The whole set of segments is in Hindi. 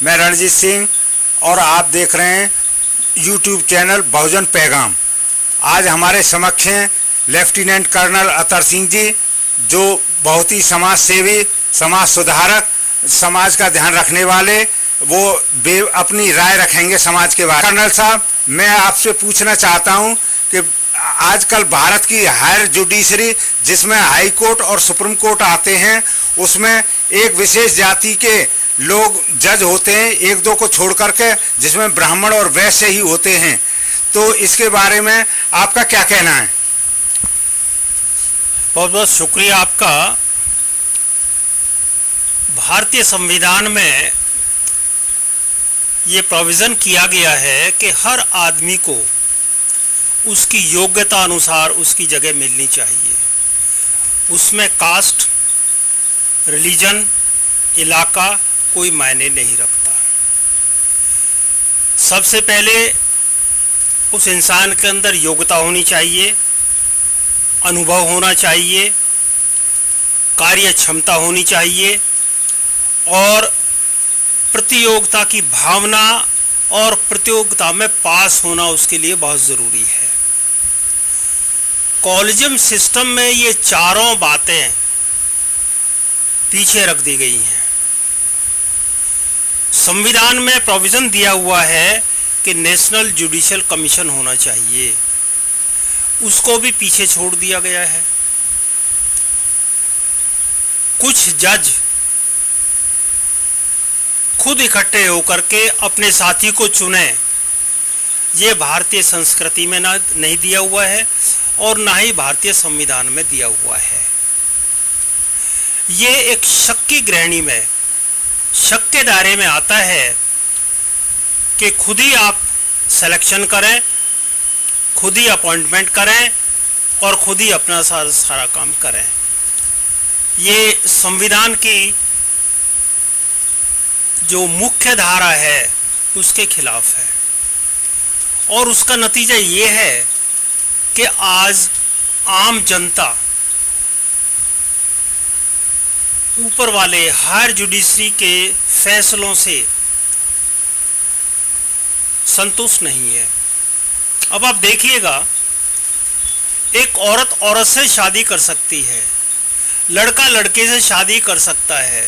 मैं रणजीत सिंह और आप देख रहे हैं यूट्यूब चैनल बहुजन पैगाम। आज हमारे समक्ष हैं लेफ्टिनेंट कर्नल अतर सिंह जी, जो बहुत ही समाज सेवी, समाज सुधारक, समाज का ध्यान रखने वाले, वो अपनी राय रखेंगे समाज के बारे में। कर्नल साहब, मैं आपसे पूछना चाहता हूं कि आजकल भारत की हायर जुडिशरी, जिसमें हाई कोर्ट और सुप्रीम कोर्ट आते हैं, उसमें एक विशेष जाति के लोग जज होते हैं, एक दो को छोड़ करके, जिसमें ब्राह्मण और वैश्य ही होते हैं। तो इसके बारे में आपका क्या कहना है? बहुत बहुत शुक्रिया आपका। भारतीय संविधान में ये प्रोविज़न किया गया है कि हर आदमी को उसकी योग्यता अनुसार उसकी जगह मिलनी चाहिए। उसमें कास्ट, रिलीजन, इलाका कोई मायने नहीं रखता। सबसे पहले उस इंसान के अंदर योग्यता होनी चाहिए, अनुभव होना चाहिए, कार्य क्षमता होनी चाहिए और प्रतियोगिता की भावना और प्रतियोगिता में पास होना उसके लिए बहुत ज़रूरी है। कॉलेजियम सिस्टम में ये चारों बातें पीछे रख दी गई हैं। संविधान में प्रोविज़न दिया हुआ है कि नेशनल जुडिशियल कमीशन होना चाहिए, उसको भी पीछे छोड़ दिया गया है। कुछ जज खुद इकट्ठे होकर के अपने साथी को चुने, ये भारतीय संस्कृति में ना नहीं दिया हुआ है और ना ही भारतीय संविधान में दिया हुआ है। ये एक शक की ग्रहणी में, शक के दायरे में आता है कि खुद ही आप सिलेक्शन करें, खुद ही अपॉइंटमेंट करें और खुद ही अपना सारा काम करें। ये संविधान की जो मुख्य धारा है उसके खिलाफ है और उसका नतीजा ये है कि आज आम जनता ऊपर वाले हायर जुडिशरी के फैसलों से संतुष्ट नहीं है। अब आप देखिएगा, एक औरत औरत से शादी कर सकती है, लड़का लड़के से शादी कर सकता है,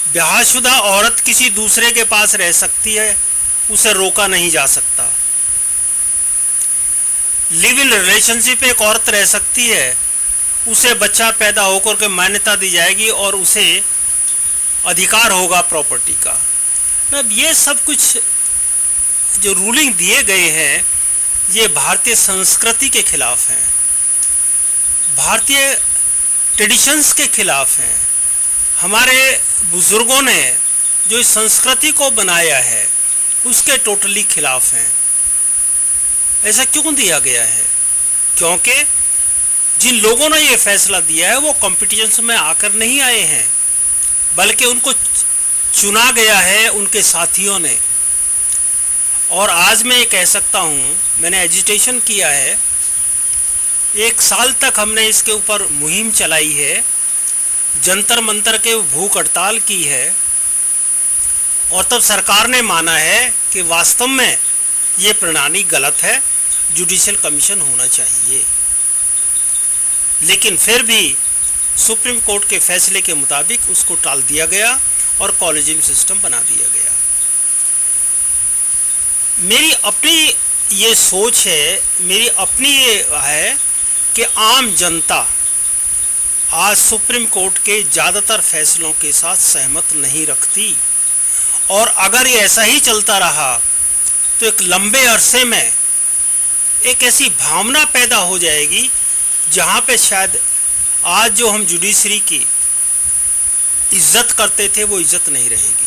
ब्याहशुदा औरत किसी दूसरे के पास रह सकती है, उसे रोका नहीं जा सकता। लिव इन रिलेशनशिप एक औरत रह सकती है, उसे बच्चा पैदा होकर के मान्यता दी जाएगी और उसे अधिकार होगा प्रॉपर्टी का। अब ये सब कुछ जो रूलिंग दिए गए हैं, ये भारतीय संस्कृति के खिलाफ हैं, भारतीय ट्रेडिशंस के खिलाफ हैं। हमारे बुजुर्गों ने जो इस संस्कृति को बनाया है उसके टोटली खिलाफ हैं। ऐसा क्यों दिया गया है? क्योंकि जिन लोगों ने ये फैसला दिया है वो कॉम्पिटिशन्स में आकर नहीं आए हैं, बल्कि उनको चुना गया है उनके साथियों ने। और आज मैं ये कह सकता हूँ, मैंने एजिटेशन किया है, 1 साल तक हमने इसके ऊपर मुहिम चलाई है, जंतर मंतर के भूख हड़ताल की है और तब सरकार ने माना है कि वास्तव में ये प्रणाली गलत है, जुडिशियल कमीशन होना चाहिए। लेकिन फिर भी सुप्रीम कोर्ट के फैसले के मुताबिक उसको टाल दिया गया और कॉलेजियम सिस्टम बना दिया गया। मेरी अपनी ये सोच है, मेरी अपनी ये है कि आम जनता आज सुप्रीम कोर्ट के ज़्यादातर फैसलों के साथ सहमत नहीं रखती और अगर ये ऐसा ही चलता रहा तो एक लंबे अरसे में एक ऐसी भावना पैदा हो जाएगी जहाँ पे शायद आज जो हम जुडिशरी की इज्जत करते थे वो इज्जत नहीं रहेगी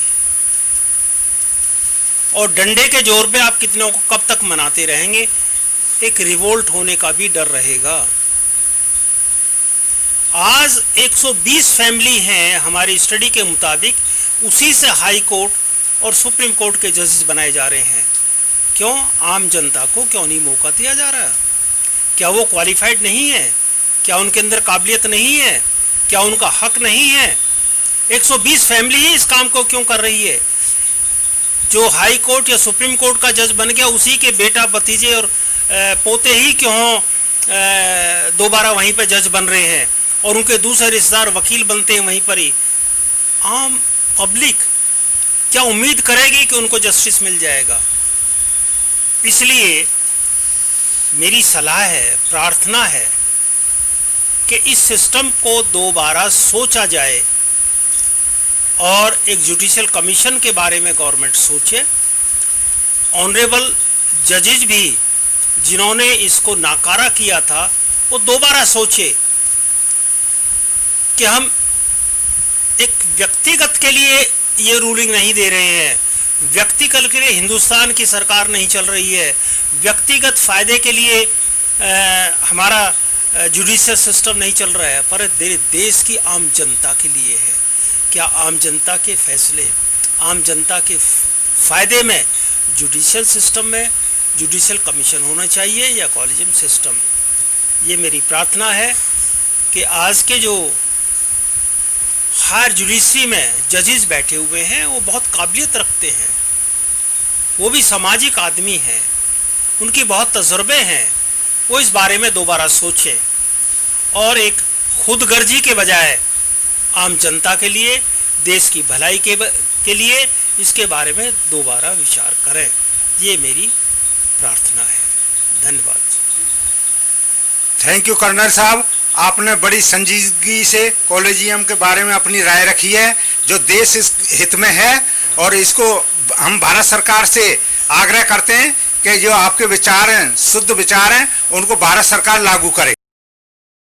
और डंडे के जोर पे आप कितनों को कब तक मनाते रहेंगे, एक रिवोल्ट होने का भी डर रहेगा। आज 120 फैमिली हैं हमारी स्टडी के मुताबिक, उसी से हाई कोर्ट और सुप्रीम कोर्ट के जजेस बनाए जा रहे हैं। क्यों? आम जनता को क्यों नहीं मौका दिया जा रहा? क्या वो क्वालिफाइड नहीं है? क्या उनके अंदर काबिलियत नहीं है? क्या उनका हक नहीं है? 120 फैमिली ही इस काम को क्यों कर रही है? जो हाई कोर्ट या सुप्रीम कोर्ट का जज बन गया उसी के बेटा भतीजे और पोते ही क्यों दोबारा वहीं पर जज बन रहे हैं और उनके दूसरे रिश्तेदार वकील बनते हैं वहीं पर ही। आम पब्लिक क्या उम्मीद करेगी कि उनको जस्टिस मिल जाएगा? इसलिए मेरी सलाह है, प्रार्थना है कि इस सिस्टम को दोबारा सोचा जाए और एक जुडिशियल कमीशन के बारे में गवर्नमेंट सोचे। ऑनरेबल जजेज भी जिन्होंने इसको नाकारा किया था वो दोबारा सोचे कि हम एक व्यक्तिगत के लिए ये रूलिंग नहीं दे रहे हैं, व्यक्तिगत के लिए हिंदुस्तान की सरकार नहीं चल रही है, व्यक्तिगत फ़ायदे के लिए हमारा जुडिशियल सिस्टम नहीं चल रहा है, पर देश की आम जनता के लिए है। क्या आम जनता के फैसले, आम जनता के फ़ायदे में जुडिशियल सिस्टम में जुडिशियल कमीशन होना चाहिए या कॉलेजियम सिस्टम? ये मेरी प्रार्थना है कि आज के जो हायर जुडिशरी में जजेस बैठे हुए हैं वो बहुत काबिलियत रखते हैं, वो भी सामाजिक आदमी हैं, उनकी बहुत तजुर्बे हैं। वो इस बारे में दोबारा सोचें और एक खुदगर्जी के बजाय आम जनता के लिए, देश की भलाई के लिए इसके बारे में दोबारा विचार करें। ये मेरी प्रार्थना है। धन्यवाद। थैंक यू कर्नल साहब, आपने बड़ी संजीदगी से कॉलेजियम के बारे में अपनी राय रखी है जो देश हित में है, और इसको हम भारत सरकार से आग्रह करते हैं कि जो आपके विचार हैं, शुद्ध विचार हैं, उनको भारत सरकार लागू करे।